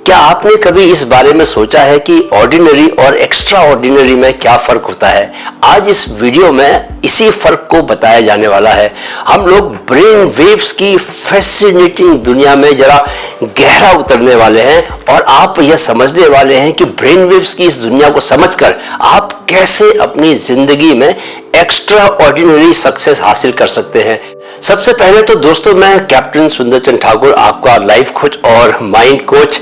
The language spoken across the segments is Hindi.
क्या आपने कभी इस बारे में सोचा है कि ऑर्डिनरी और एक्स्ट्रा ऑर्डिनरी में क्या फर्क होता है? आज इस वीडियो में इसी फर्क को बताया जाने वाला है। हम लोग ब्रेन वेव्स की फैसिनेटिंग दुनिया में जरा गहरा उतरने वाले हैं और आप यह समझने वाले हैं कि ब्रेन वेव्स की इस दुनिया को समझकर आप कैसे अपनी जिंदगी में एक्स्ट्रा ऑर्डिनरी सक्सेस हासिल कर सकते हैं। सबसे पहले तो दोस्तों, मैं कैप्टन सुंदरचंद ठाकुर, आपका लाइफ कोच और माइंड कोच,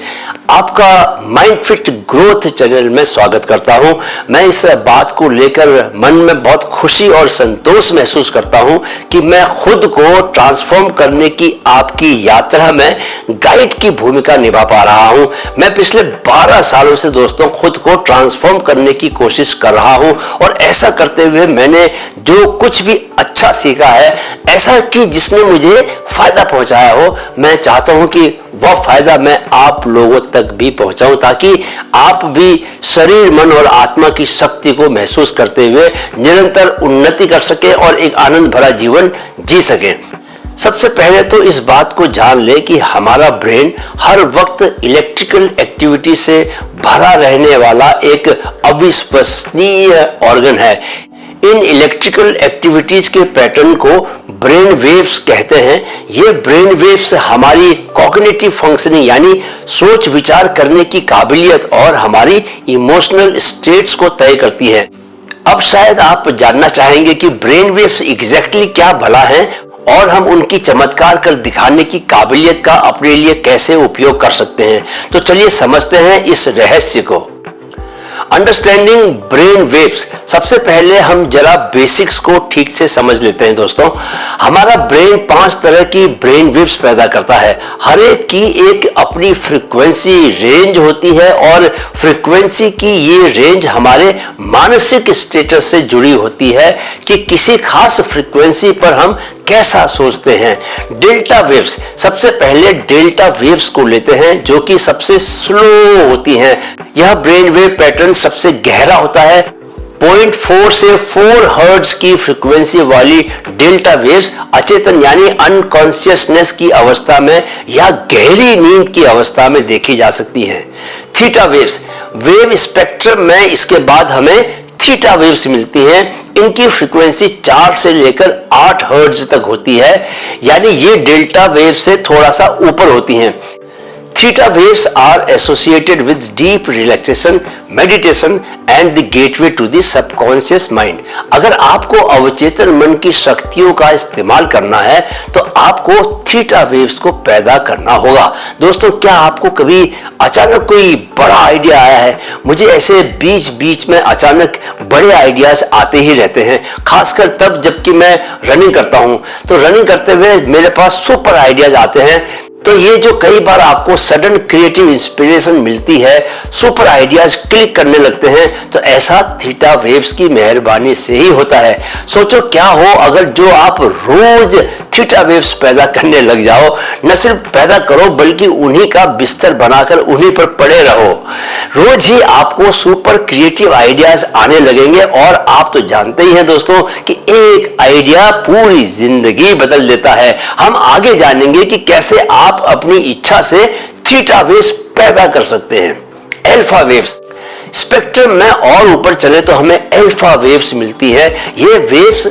आपका माइंड फिट ग्रोथ चैनल में स्वागत करता हूं। मैं इस बात को लेकर मन में बहुत खुशी और संतोष महसूस करता हूं कि मैं खुद को ट्रांसफॉर्म करने की आपकी यात्रा में गाइड की भूमिका निभा पा रहा हूं। मैं पिछले 12 सालों से दोस्तों खुद को ट्रांसफॉर्म करने की कोशिश कर रहा हूं और ऐसा करते हुए मैंने जो कुछ भी अच्छा सीखा है, ऐसा कि जिसने मुझे फायदा पहुंचाया हो, मैं चाहता हूं कि वह फायदा मैं आप लोगों तक भी पहुंचाऊं ताकि आप भी शरीर, मन और आत्मा की शक्ति को महसूस करते हुए निरंतर उन्नति कर सके और एक आनंद भरा जीवन जी सके। सबसे पहले तो इस बात को जान ले कि हमारा ब्रेन हर वक्त इलेक्ट्रिकल एक्टिविटी से भरा रहने वाला एक अविश्वसनीय ऑर्गन है। इन इलेक्ट्रिकल एक्टिविटीज के पैटर्न को ब्रेन वेव्स कहते हैं। ये ब्रेन वेव्स हमारी कॉग्निटिव फंक्शनिंग यानी सोच विचार करने की काबिलियत और हमारी इमोशनल स्टेट्स को तय करती है। अब शायद आप जानना चाहेंगे कि ब्रेन वेव्स एग्जैक्टली क्या भला है और हम उनकी चमत्कार कर दिखाने की काबिलियत का अपने लिए कैसे उपयोग कर सकते हैं। तो चलिए समझते हैं इस रहस्य को। Understanding brain waves. सबसे पहले हम जरा बेसिक्स को ठीक से समझ लेते हैं दोस्तों। हमारा ब्रेन 5 तरह की ब्रेन वेव्स पैदा करता है। हर एक की एक अपनी फ्रीक्वेंसी रेंज होती है और फ्रीक्वेंसी की ये रेंज हमारे मानसिक स्टेटस से जुड़ी होती है कि किसी खास फ्रीक्वेंसी पर हम कैसा सोचते हैं। Delta waves. सबसे पहले डेल्टा वेव्स को लेते हैं जो कि सबसे स्लो होती हैं। यह ब्रेन वेव पैटर्न सबसे गहरा होता है। 0.4 से 4 हर्ट्ज की फ्रीक्वेंसी वाली डेल्टा वेव्स अचेतन यानी अनकॉन्शियसनेस की अवस्था में या गहरी नींद की अवस्था में देखी जा सकती हैं। Theta waves. वेव स्पेक्ट्रम में इसके बाद हमें थीटा वेव्स मिलती हैं। इनकी फ्रीक्वेंसी 4 से लेकर 8 हर्ट्ज तक होती है, यानी ये डेल्टा वेव से थोड़ा सा ऊपर होती हैं। Theta waves are associated with deep relaxation, meditation and the gateway to the subconscious mind. अगर आपको अवचेतन मन की शक्तियों का इस्तेमाल करना है तो आपको थीटा वेव्स को पैदा करना होगा। दोस्तों, क्या आपको कभी अचानक कोई बड़ा आइडिया आया है? मुझे ऐसे बीच बीच में अचानक बड़े आइडियाज आते ही रहते हैं, खासकर तब जबकि मैं रनिंग करता हूं। तो रनिंग करते हुए मेरे पास सुपर आइडियाज आते हैं। तो ये जो कई बार आपको सडन क्रिएटिव इंस्पिरेशन मिलती है, सुपर आइडियाज क्लिक करने लगते हैं, तो ऐसा थीटा वेव्स की मेहरबानी से ही होता है। सोचो क्या हो अगर जो आप रोज थीटा वेव्स पैदा करने लग जाओ। न सिर्फ पैदा करो बल्कि उन्हीं का बिस्तर बनाकर उन्हीं पर पड़े रहो। रोज ही आपको सुपर क्रिएटिव आइडियाज आने लगेंगे और आप तो जानते ही हैं दोस्तों कि एक आइडिया पूरी जिंदगी बदल देता है। हम आगे जानेंगे कि कैसे आप अपनी इच्छा से थीटा वेव्स पैदा कर सकते हैं। Alpha waves. स्पेक्ट्रम में और ऊपर चले तो हमें अल्फा वेव्स मिलती है। ये वेव्स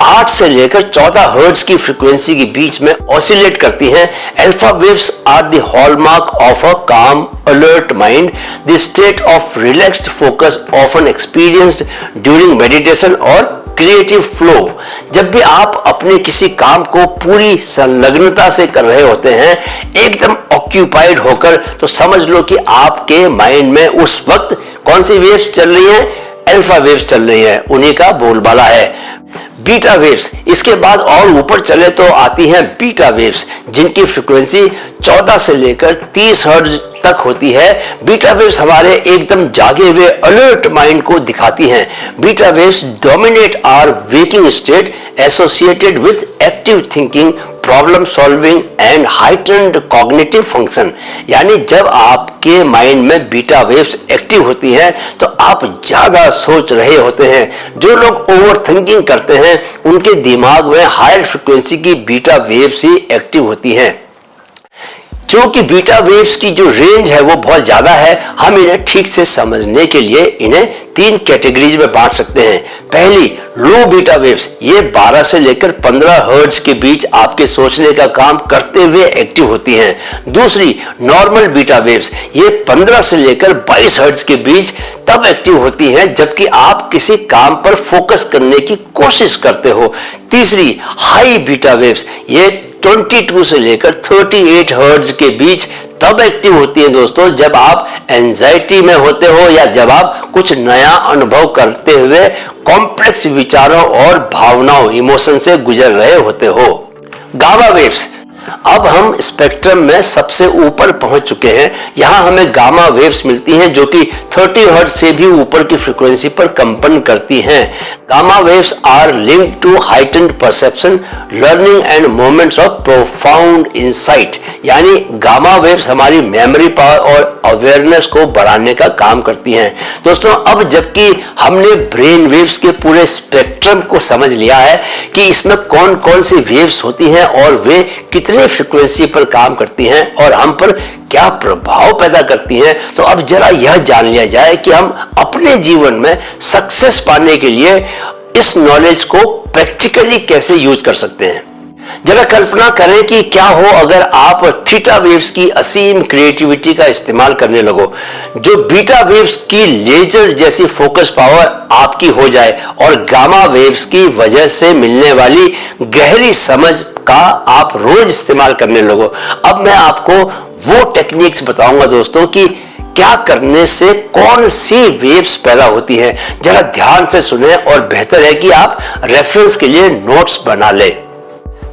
8 से लेकर 14 हर्ट्ज की फ्रीक्वेंसी के बीच में ऑसिलेट करती हैं। Alpha waves are the hallmark of a calm alert mind, the state of relaxed focus often experienced during meditation और क्रिएटिव फ्लो। जब भी आप अपने किसी काम को पूरी संलग्नता से कर रहे होते हैं, एकदम ऑक्यूपाइड होकर, तो समझ लो कि आपके माइंड में उस वक्त कौन सी वेव्स चल रही हैं? अल्फा वेव्स चल रही हैं। उन्हीं का बोलबाला है। Beta waves. इसके बाद और ऊपर चले तो आती हैं बीटा वेव्स, जिनकी फ्रीक्वेंसी 14 से लेकर 30 हर्ट्ज तक होती है। बीटा वेव्स हमारे एकदम जागे हुए अलर्ट माइंड को दिखाती हैं। Beta waves dominate our waking state associated with active thinking, problem solving and heightened cognitive function. यानी जब आपके माइंड में बीटा वेव्स एक्टिव होती हैं तो आप ज्यादा सोच रहे होते हैं। जो लोग ओवर थिंकिंग करते हैं उनके दिमाग में हायर फ्रिक्वेंसी की बीटा वेव्स ही एक्टिव होती हैं। क्योंकि बीटा वेव्स की जो रेंज है वो बहुत ज्यादा है, हम इन्हें ठीक से समझने के लिए इन्हें 3 कैटेगरीज में बांट सकते हैं। पहली, लो बीटा वेव्स, ये 12 से लेकर 15 हर्ट्ज के बीच आपके सोचने का काम करते हुए एक्टिव होती हैं। दूसरी, नॉर्मल बीटा वेव्स, ये 15 से लेकर 22 हर्ट्ज के बीच तब एक्टिव होती हैं जबकि आप किसी काम पर फोकस करने की कोशिश करते हो। तीसरी, हाई बीटा वेव्स, ये 22 से लेकर 38 हर्ट्ज के बीच तब एक्टिव होती है दोस्तों जब आप एंजाइटी में होते हो या जब आप कुछ नया अनुभव करते हुए कॉम्प्लेक्स विचारों और भावनाओं, इमोशन से गुजर रहे होते हो। गामा वेव्स, अब हम स्पेक्ट्रम में सबसे ऊपर पहुंच चुके हैं। यहां हमें गामा वेव्स मिलती हैं जो कि 30 हर्ट्ज से भी ऊपर की फ्रीक्वेंसी पर कंपन करती हैं। Gamma waves are linked to heightened perception, learning and moments of profound insight, यानी गामा वेव्स हमारी मेमोरी पावर और अवेयरनेस को बढ़ाने का काम करती हैं। दोस्तों, अब जबकि हमने ब्रेन वेव्स के पूरे स्पेक्ट्रम को समझ लिया है कि इसमें कौन कौन सी वेव्स होती हैं और वे कितने फ्रीक्वेंसी पर काम करती हैं और हम पर क्या प्रभाव पैदा करती हैं, तो अब जरा यह जान लिया जाए कि हम अपने जीवन में सक्सेस पाने के लिए इस नॉलेज को प्रैक्टिकली कैसे यूज कर सकते हैं। जरा कल्पना करें कि क्या हो अगर आप थीटा वेव्स की असीम क्रिएटिविटी का इस्तेमाल करने लगो, जो बीटा वेव्स की लेजर जैसी फोकस पावर आपकी हो जाए और गामा वेव्स की वजह से मिलने वाली गहरी समझ का आप रोज इस्तेमाल करने लगो। अब मैं आपको वो टेक्निक्स बताऊंगा दोस्तों कि क्या करने से कौन सी वेव्स पैदा होती हैं। जरा ध्यान से सुने और बेहतर है कि आप रेफरेंस के लिए नोट्स बना लें।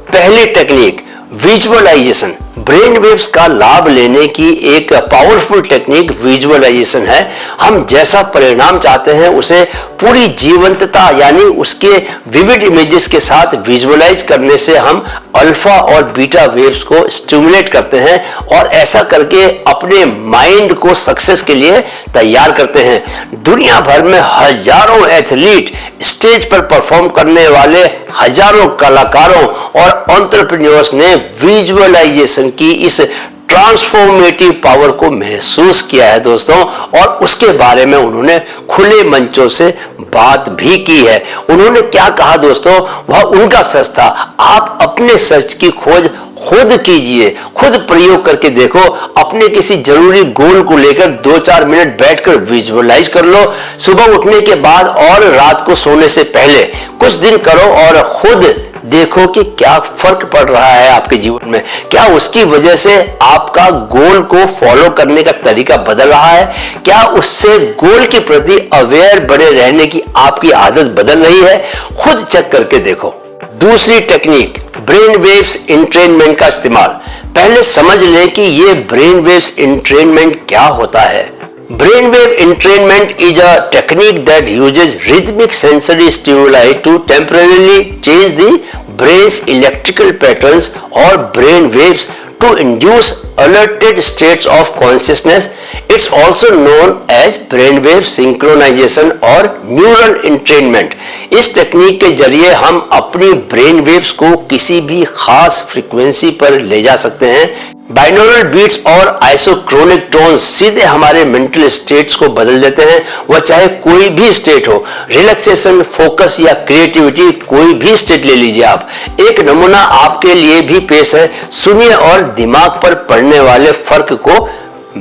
पहली टेक्निक, विजुअलाइजेशन। ब्रेन वेव्स का लाभ लेने की एक पावरफुल टेक्निक विजुअलाइजेशन है। हम जैसा परिणाम चाहते हैं उसे पूरी जीवंतता यानी उसके विविड इमेजेस के साथ विजुअलाइज करने से हम अल्फा और बीटा वेव्स को स्टिमुलेट करते हैं और ऐसा करके अपने माइंड को सक्सेस के लिए तैयार करते हैं। दुनिया भर में हजारों एथलीट, स्टेज पर परफॉर्म करने वाले हजारों कलाकारों और एंटरप्रेन्योर्स ने विजुअलाइजेशन की इस ट्रांसफॉर्मेटिव पावर को महसूस किया है दोस्तों, और उसके बारे में उन्होंने खुले मंचों से बात भी की है। उन्होंने क्या कहा दोस्तों, वह उनका सच था। आप अपने सच की खोज खुद कीजिए, खुद प्रयोग करके देखो। अपने किसी जरूरी गोल को लेकर 2-4 मिनट बैठकर विजुअलाइज कर लो। सुबह उठने के बाद और रात को सोने से पहले कुछ दिन करो और खुद देखो कि क्या फर्क पड़ रहा है आपके जीवन में। क्या उसकी वजह से आपका गोल को फॉलो करने का तरीका बदल रहा है? क्या उससे गोल के प्रति अवेयर बने रहने की आपकी आदत बदल रही है? खुद चेक करके देखो। दूसरी टेक्निक, ब्रेन वेव्स एंट्रेनमेंट का इस्तेमाल। पहले समझ लें कि ये ब्रेन वेव्स एंट्रेनमेंट क्या होता है। Brain wave entrainment is a technique that uses rhythmic sensory stimuli to temporarily change the brain's electrical patterns or brain waves to induce alerted states of consciousness. It's also known as brainwave synchronization और neural entrainment. इस टेक्निक के जरिए हम अपनी ब्रेन वेव्स को किसी भी खास फ्रीक्वेंसी पर ले जा सकते हैं। बाइनोरल बीट्स और आइसोक्रोनिक टोन्स सीधे हमारे मेंटल स्टेट्स को बदल देते हैं, वह चाहे कोई भी स्टेट हो, रिलैक्सेशन, फोकस या क्रिएटिविटी, कोई भी स्टेट ले लीजिए आप। एक नमूना आपके लिए भी पेश है, सुनिए और दिमाग पर पड़ने वाले फर्क को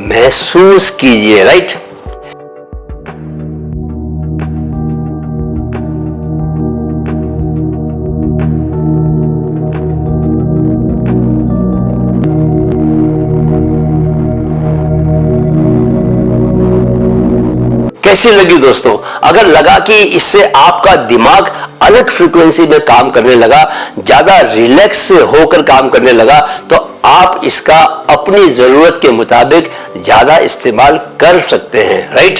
महसूस कीजिए। राइट, कैसी लगी दोस्तों? अगर लगा कि इससे आपका दिमाग अलग फ्रीक्वेंसी में काम करने लगा, ज्यादा रिलैक्स होकर काम करने लगा, तो आप इसका अपनी जरूरत के मुताबिक ज्यादा इस्तेमाल कर सकते हैं। राइट।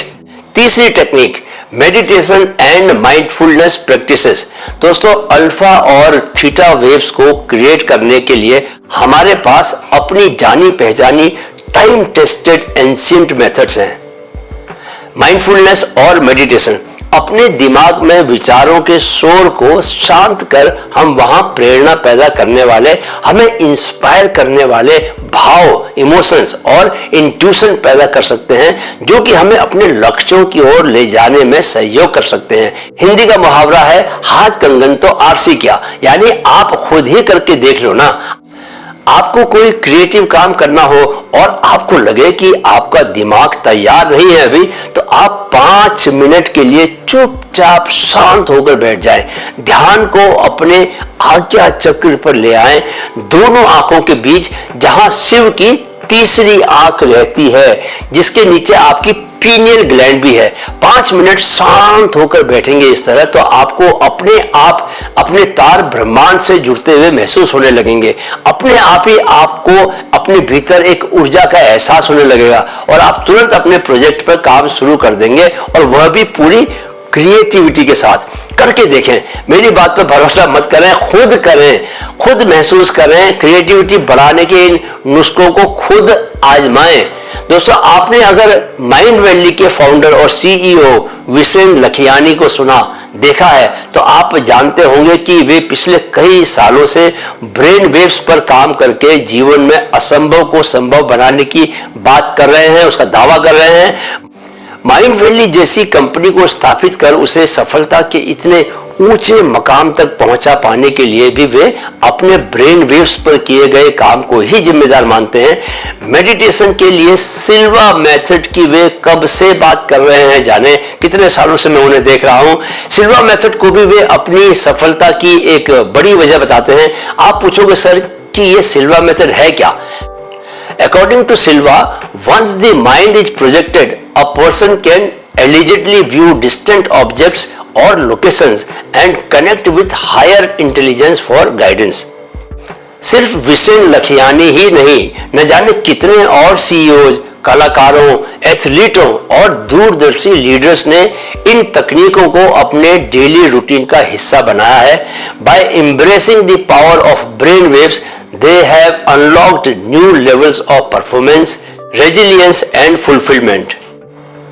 तीसरी technique, meditation and mindfulness practices. दोस्तों, अल्फा और थीटा वेव्स को क्रिएट करने के लिए हमारे पास अपनी जानी पहचानी टाइम टेस्टेड एंशिएंट मेथड्स हैं। माइंडफुलनेस और मेडिटेशन अपने दिमाग में विचारों के शोर को शांत कर हम वहां प्रेरणा पैदा करने वाले, हमें इंस्पायर करने वाले भाव, इमोशंस और इंट्यूशन पैदा कर सकते हैं, जो कि हमें अपने लक्ष्यों की ओर ले जाने में सहयोग कर सकते हैं। हिंदी का मुहावरा है, हाथ कंगन तो आरसी क्या, यानी आप खुद ही करके देख लो ना। आपको कोई क्रिएटिव काम करना हो और आपको लगे कि आपका दिमाग तैयार नहीं है अभी, तो आप 5 मिनट के लिए चुपचाप शांत होकर बैठ जाएं। ध्यान को अपने आज्ञा चक्र पर ले आएं, दोनों आंखों के बीच, जहां शिव की तीसरी आंख रहती है, जिसके नीचे आपकी पीनियल ग्लैंड भी है। 5 मिनट शांत होकर बैठेंगे इस तरह, तो आपको अपने आप अपने तार ब्रह्मांड से जुड़ते हुए महसूस होने लगेंगे। अपने आप ही आपको अपने भीतर एक ऊर्जा का एहसास होने लगेगा और आप तुरंत अपने प्रोजेक्ट पर काम शुरू कर देंगे, और वह भी पूरी क्रिएटिविटी के साथ। करके देखें, मेरी बात पर भरोसा मत करें, खुद करें, खुद महसूस करें। क्रिएटिविटी बढ़ाने के इन नुस्खों को खुद आजमाएं। दोस्तों, आपने अगर माइंड वैली के फाउंडर और सीईओ विसेन लखियानी को सुना, देखा है, तो आप जानते होंगे कि वे पिछले कई सालों से ब्रेन वेव्स पर काम करके जीवन में असंभव को संभव बनाने की बात कर रहे हैं, उसका दावा कर रहे हैं। माइंड वैली जैसी कंपनी को स्थापित कर उसे सफलता के इतने ऊंचे मकाम तक पहुंचा पाने के लिए भी वे अपने ब्रेन वेव्स पर किए गए काम को ही जिम्मेदार मानते हैं। मेडिटेशन के लिए सिल्वा मेथड की वे कब से बात कर रहे हैं, जाने कितने सालों से मैं उन्हें देख रहा हूं। सिल्वा मेथड को भी वे अपनी सफलता की एक बड़ी वजह बताते हैं। आप पूछोगे, सर कि ये सिल्वा मेथड है क्या? According to Silva, once the mind is projected, a person can allegedly view distant objects or locations and connect with higher intelligence for guidance. सिर्फ विसेन लखियानी ही नहीं, न जाने कितने और सीईओज, कलाकारों, एथलीटों और दूरदर्शी लीडर्स ने इन तकनीकों को अपने डेली रूटीन का हिस्सा बनाया है। By embracing the power of brain waves, they have unlocked new levels of performance, resilience and fulfillment.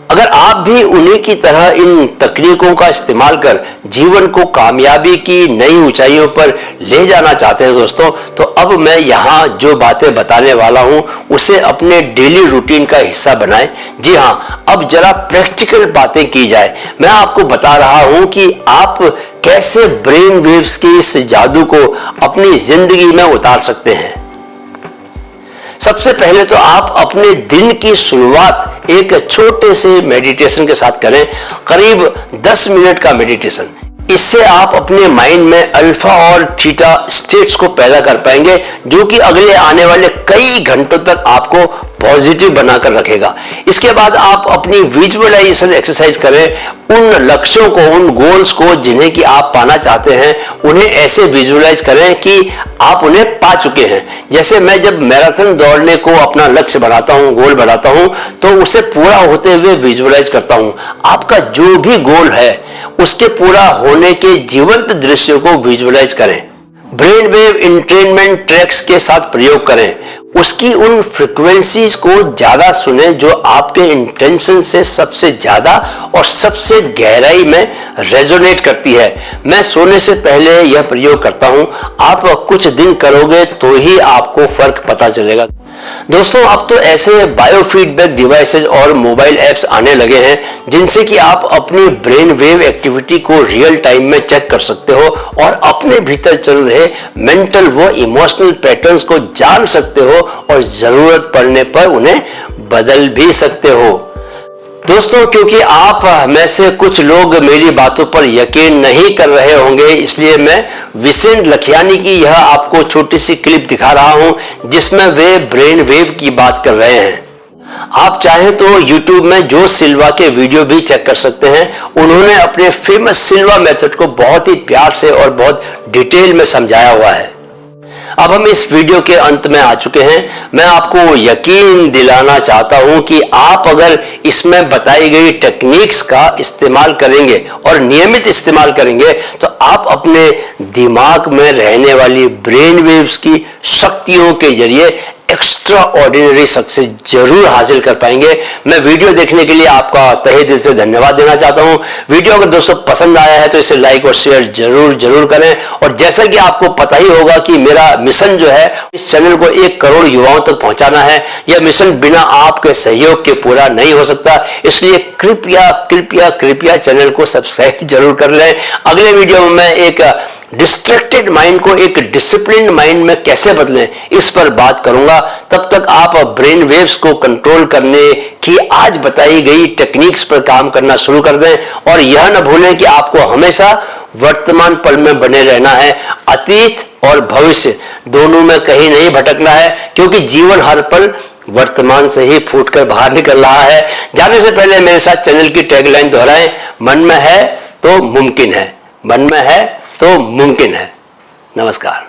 अगर आप भी उन्हीं की तरह इन तकनीकों का इस्तेमाल कर जीवन को कामयाबी की नई ऊंचाइयों पर ले जाना चाहते हैं दोस्तों, तो अब मैं यहाँ जो बातें बताने वाला हूँ उसे अपने डेली रूटीन का हिस्सा बनाएं। जी हाँ, अब जरा प्रैक्टिकल बातें की जाए। मैं आपको बता रहा हूँ कि आप कैसे ब्रेन वेव्स के इस जादू को अपनी जिंदगी में उतार सकते हैं। सबसे पहले तो आप अपने दिन की शुरुआत एक छोटे से मेडिटेशन के साथ करें, करीब 10 मिनट का मेडिटेशन। इससे आप अपने माइंड में अल्फा और थीटा स्टेट्स को पैदा कर पाएंगे, जो कि अगले आने वाले कई घंटों तक आपको पॉजिटिव बनाकर रखेगा। इसके बाद आप अपनी विजुअलाइजेशन एक्सरसाइज करें। उन लक्ष्यों को, उन गोल्स को जिन्हें कि आप पाना चाहते हैं, उन्हें ऐसे विजुअलाइज करें कि आप उन्हें पा चुके हैं। जैसे मैं जब मैराथन दौड़ने को अपना लक्ष्य बनाता हूं, गोल बनाता हूं, तो उसे पूरा होते हुए विजुअलाइज करता हूं। आपका जो भी गोल है उसके पूरा होने के जीवंत दृश्य को विजुअलाइज करें। ब्रेन वेव एंट्रेनमेंट ट्रैक्स के साथ प्रयोग करें। उसकी उन फ्रीक्वेंसीज को ज्यादा सुने जो आपके इंटेंशन से सबसे ज्यादा और सबसे गहराई में रेजोनेट करती है। मैं सोने से पहले यह प्रयोग करता हूं। आप कुछ दिन करोगे तो ही आपको फर्क पता चलेगा। दोस्तों, अब तो ऐसे बायोफीडबैक डिवाइसेज और मोबाइल ऐप्स आने लगे हैं जिनसे कि आप अपनी ब्रेन वेव एक्टिविटी को रियल टाइम में चेक कर सकते हो और अपने भीतर चल रहे मेंटल व इमोशनल पैटर्न्स को जान सकते हो और जरूरत पड़ने पर उन्हें बदल भी सकते हो। दोस्तों, क्योंकि आप में से कुछ लोग मेरी बातों पर यकीन नहीं कर रहे होंगे, इसलिए मैं विसेन लखियानी की यह आपको छोटी सी क्लिप दिखा रहा हूं जिसमें वे ब्रेन वेव की बात कर रहे हैं। आप चाहें तो YouTube में जो सिल्वा के वीडियो भी चेक कर सकते हैं। उन्होंने अपने फेमस सिल्वा मेथड को बहुत ही प्यार से और बहुत डिटेल में समझाया हुआ है। अब हम इस वीडियो के अंत में आ चुके हैं। मैं आपको यकीन दिलाना चाहता हूं कि आप अगर इसमें बताई गई टेक्निक्स का इस्तेमाल करेंगे और नियमित इस्तेमाल करेंगे, तो आप अपने दिमाग में रहने वाली ब्रेन वेव्स की शक्तियों के जरिए एक्स्ट्रा ऑर्डिनरी सक्सेस जरूर हासिल कर पाएंगे। मैं वीडियो देखने के लिए आपका तहे दिल से धन्यवाद देना चाहता हूं। वीडियो अगर दोस्तों पसंद आया है तो इसे लाइक और शेयर जरूर करें। और जैसा कि आपको पता ही होगा कि मेरा मिशन जो है इस चैनल को 1 करोड़ युवाओं तक पहुंचाना है। यह मिशन बिना आपके सहयोग के पूरा नहीं हो सकता, इसलिए कृपया चैनल को सब्सक्राइब जरूर कर लें। अगले वीडियो में मैं एक डिस्ट्रैक्टेड माइंड को एक डिसिप्लिन माइंड में कैसे बदलें इस पर बात करूंगा। तब तक आप ब्रेन वेव्स को कंट्रोल करने की आज बताई गई टेक्निक्स पर काम करना शुरू कर दें। और यह न भूलें कि आपको हमेशा वर्तमान पल में बने रहना है, अतीत और भविष्य दोनों में कहीं नहीं भटकना है, क्योंकि जीवन हर पल वर्तमान से ही फूटकर बाहर निकल रहा है। जाने से पहले मेरे साथ चैनल की टैगलाइन दोहराएं, मन में है तो मुमकिन है, मन में है तो मुमकिन है। नमस्कार।